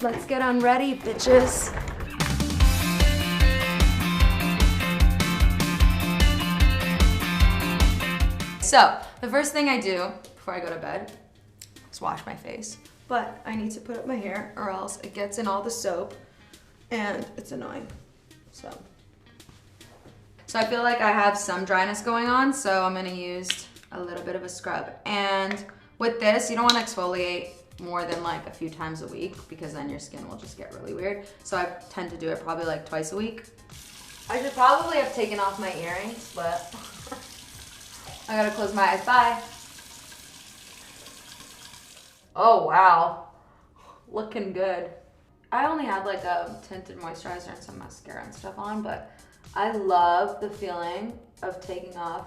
Let's get unready, bitches. So, the first thing I do before I go to bed is wash my face. But I need to put up my hair or else it gets in all the soap and it's annoying. So I feel like I have some dryness going on, so I'm gonna use a little bit of a scrub. And with this, you don't wanna exfoliate more than like a few times a week because then your skin will just get really weird. So I tend to do it probably like twice a week. I should probably have taken off my earrings, but I gotta close my eyes. Bye. Oh, wow. Looking good. I only had like a tinted moisturizer and some mascara and stuff on, but I love the feeling of taking off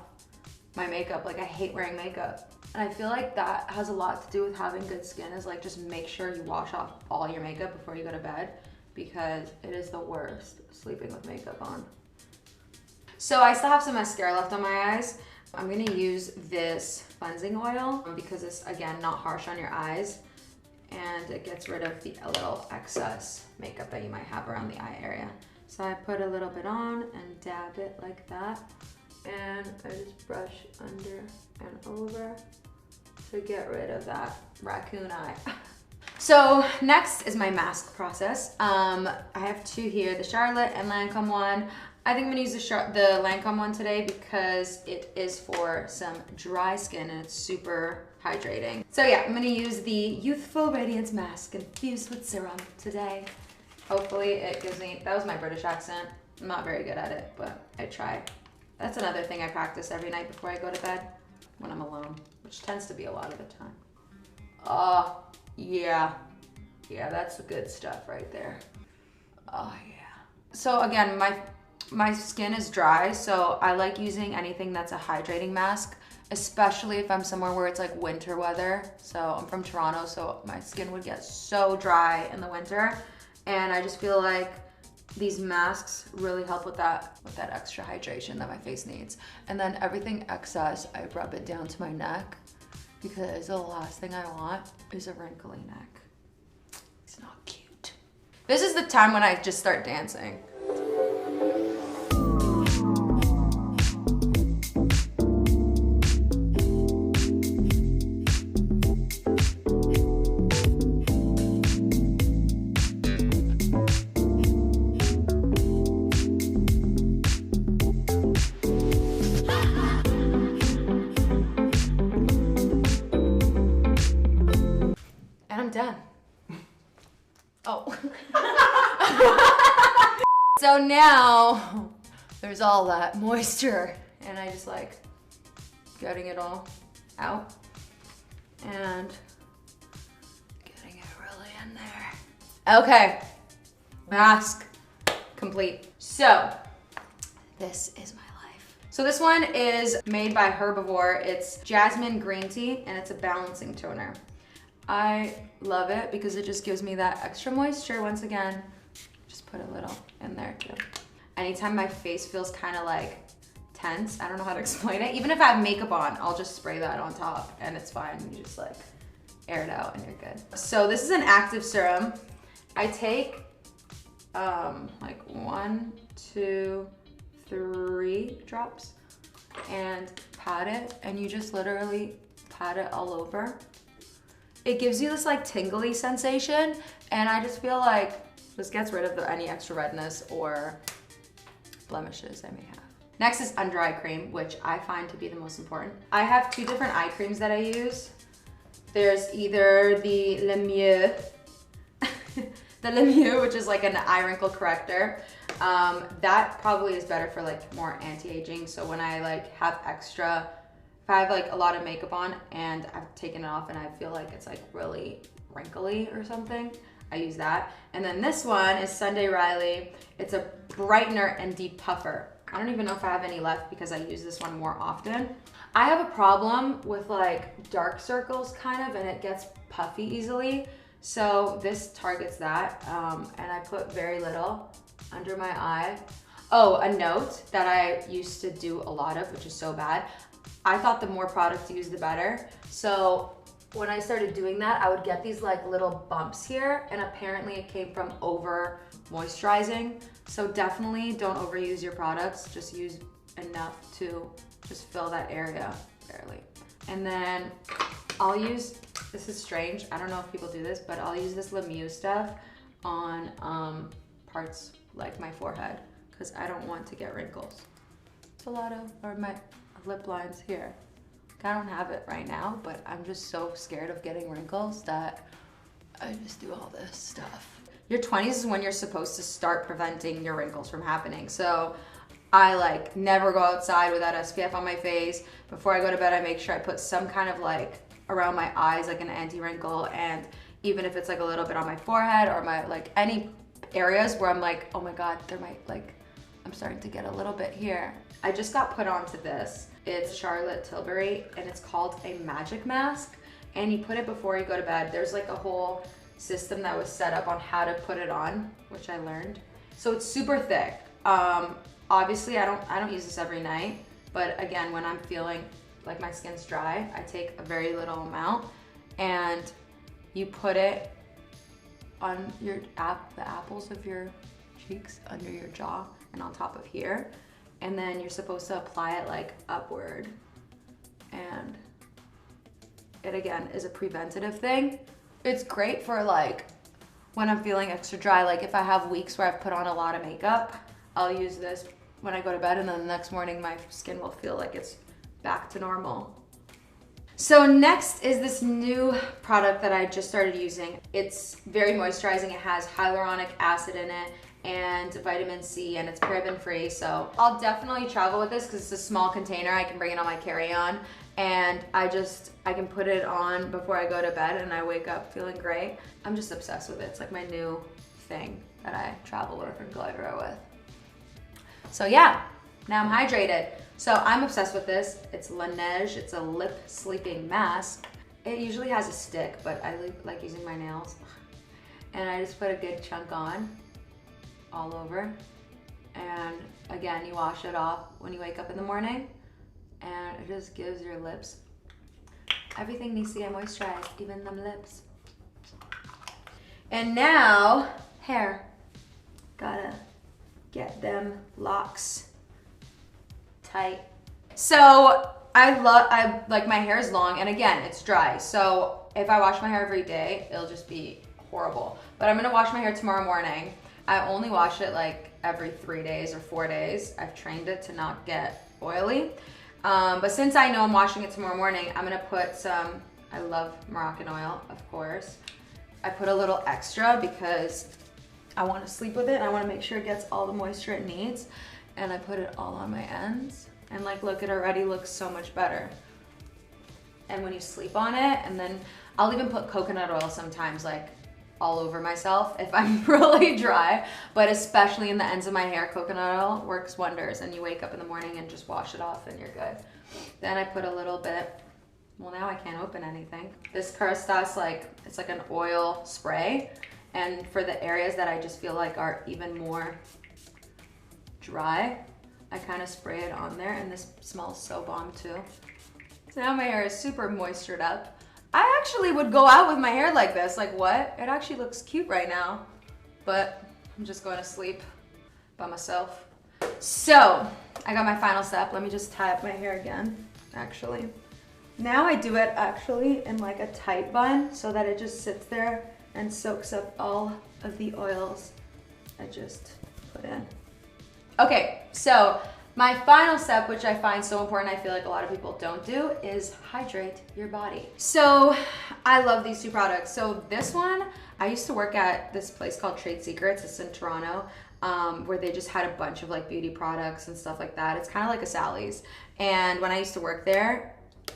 my makeup. Like, I hate wearing makeup. And I feel like that has a lot to do with having good skin, is like just make sure you wash off all your makeup before you go to bed, because it is the worst sleeping with makeup on. So I still have some mascara left on my eyes. I'm gonna use this cleansing oil because it's, again, not harsh on your eyes and it gets rid of the little excess makeup that you might have around the eye area. So I put a little bit on and dab it like that, and I just brush under and over to get rid of that raccoon eye. So next is my mask process. I have two here, the Charlotte and Lancome one. I think I'm gonna use the Lancome one today because it is for some dry skin and it's super hydrating. So yeah, I'm gonna use the Youthful Radiance Mask infused with serum today. Hopefully it gives me, that was my British accent. I'm not very good at it, but I try. That's another thing I practice every night before I go to bed when I'm alone, which tends to be a lot of the time. Oh, yeah. Yeah, that's the good stuff right there. Oh yeah. So again, my skin is dry, so I like using anything that's a hydrating mask, especially if I'm somewhere where it's like winter weather. So I'm from Toronto, so my skin would get so dry in the winter. And I just feel like these masks really help with that extra hydration that my face needs. And then everything excess, I rub it down to my neck because the last thing I want is a wrinkly neck. It's not cute. This is the time when I just start dancing. Done. Oh. So now there's all that moisture and I just like getting it all out and getting it really in there. Okay, mask complete. So this is my life. So this one is made by Harper. It's jasmine green tea and it's a balancing toner. I love it because it just gives me that extra moisture. Once again, just put a little in there too. Anytime my face feels kind of like tense, I don't know how to explain it. Even if I have makeup on, I'll just spray that on top and it's fine. You just like air it out and you're good. So this is an active serum. I take like 1, 2, 3 drops and pat it, and you just literally pat it all over. It gives you this like tingly sensation, and I just feel like this gets rid of any extra redness or blemishes I may have. Next is under eye cream, which I find to be the most important. I have 2 different eye creams that I use. There's either the Le Mieux, the Le Mieux, which is like an eye wrinkle corrector. That probably is better for like more anti-aging. So when I like have extra, if I have like a lot of makeup on and I've taken it off and I feel like it's like really wrinkly or something, I use that. And then this one is Sunday Riley. It's a brightener and depuffer. I don't even know if I have any left because I use this one more often. I have a problem with like dark circles kind of, and it gets puffy easily. So this targets that, and I put very little under my eye. Oh, a note that I used to do a lot of, which is so bad. I thought the more product to use, the better. So when I started doing that, I would get these like little bumps here, and apparently it came from over moisturizing. So definitely don't overuse your products. Just use enough to just fill that area barely. And then I'll use, this is strange, I don't know if people do this, but I'll use this Lemieux stuff on parts like my forehead, because I don't want to get wrinkles. It's a lot of, or my lip lines here. I don't have it right now, but I'm just so scared of getting wrinkles that I just do all this stuff. Your 20s is when you're supposed to start preventing your wrinkles from happening. So I like never go outside without SPF on my face. Before I go to bed, I make sure I put some kind of like around my eyes, like an anti-wrinkle, and even if it's like a little bit on my forehead or my like any areas where I'm like, oh my God, there might like, I'm starting to get a little bit here. I just got put onto this. It's Charlotte Tilbury, and it's called a magic mask. And you put it before you go to bed. There's like a whole system that was set up on how to put it on, which I learned. So it's super thick. Obviously I don't use this every night, but again, when I'm feeling like my skin's dry, I take a very little amount, and you put it on your the apples of your cheeks, under your jaw, and on top of here. And then you're supposed to apply it like upward. And it again is a preventative thing. It's great for like when I'm feeling extra dry. Like if I have weeks where I've put on a lot of makeup, I'll use this when I go to bed, and then the next morning my skin will feel like it's back to normal. So next is this new product that I just started using. It's very moisturizing. It has hyaluronic acid in it and vitamin C, and it's paraben free. So I'll definitely travel with this because it's a small container. I can bring it on my carry-on, and I can put it on before I go to bed, and I wake up feeling great. I'm just obsessed with it. It's like my new thing that I travel with and go everywhere with. So yeah, now I'm hydrated. So I'm obsessed with this. It's Laneige. It's a lip sleeping mask. It usually has a stick, but I like using my nails. And I just put a good chunk on all over. And again, you wash it off when you wake up in the morning, and it just gives your lips, everything needs to get moisturized, even them lips. And now, hair. Gotta get them locks tight. So I like my hair is long, and again, it's dry. So if I wash my hair every day, it'll just be horrible. But I'm gonna wash my hair tomorrow morning. I only wash it like every 3 days or 4 days. I've trained it to not get oily. But since I know I'm washing it tomorrow morning, I'm gonna put some, I love Moroccan oil, of course. I put a little extra because I wanna sleep with it, and I wanna make sure it gets all the moisture it needs. And I put it all on my ends. And like, look, it already looks so much better. And when you sleep on it, and then I'll even put coconut oil sometimes, like all over myself if I'm really dry, but especially in the ends of my hair, coconut oil works wonders. And you wake up in the morning and just wash it off and you're good. Then I put a little bit, well, now I can't open anything. This Kerastase, like, it's like an oil spray. And for the areas that I just feel like are even more dry, I kind of spray it on there, and this smells so bomb too. So now my hair is super moistured up. I actually would go out with my hair like this. Like, what? It actually looks cute right now, but I'm just going to sleep by myself. So I got my final step. Let me just tie up my hair again, actually. Now I do it actually in like a tight bun so that it just sits there and soaks up all of the oils I just put in. Okay, so my final step, which I find so important, I feel like a lot of people don't do, is hydrate your body. So I love these two products. So this one, I used to work at this place called Trade Secrets. It's in Toronto, where they just had a bunch of like beauty products and stuff like that. It's kind of like a Sally's. And when I used to work there,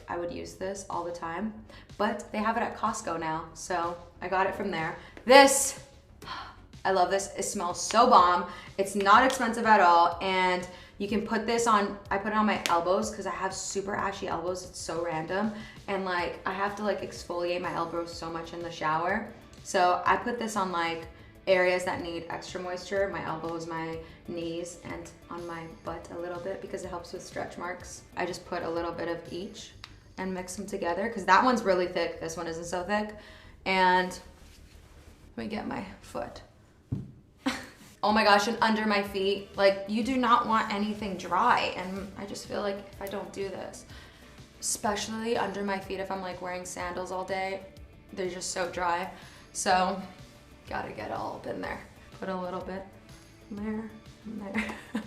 I would use this all the time, but they have it at Costco now. So I got it from there. This, I love this. It smells so bomb. It's not expensive at all. And you can put this on, I put it on my elbows because I have super ashy elbows. It's so random. And like, I have to like exfoliate my elbows so much in the shower. So I put this on like areas that need extra moisture, my elbows, my knees, and on my butt a little bit because it helps with stretch marks. I just put a little bit of each and mix them together because that one's really thick. This one isn't so thick. And let me get my foot. Oh my gosh, and under my feet. Like, you do not want anything dry. And I just feel like if I don't do this, especially under my feet, if I'm like wearing sandals all day, they're just so dry. So, gotta get all up in there. Put a little bit there and there.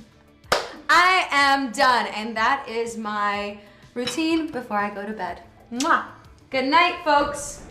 I am done, and that is my routine before I go to bed. Mwah! Good night, folks.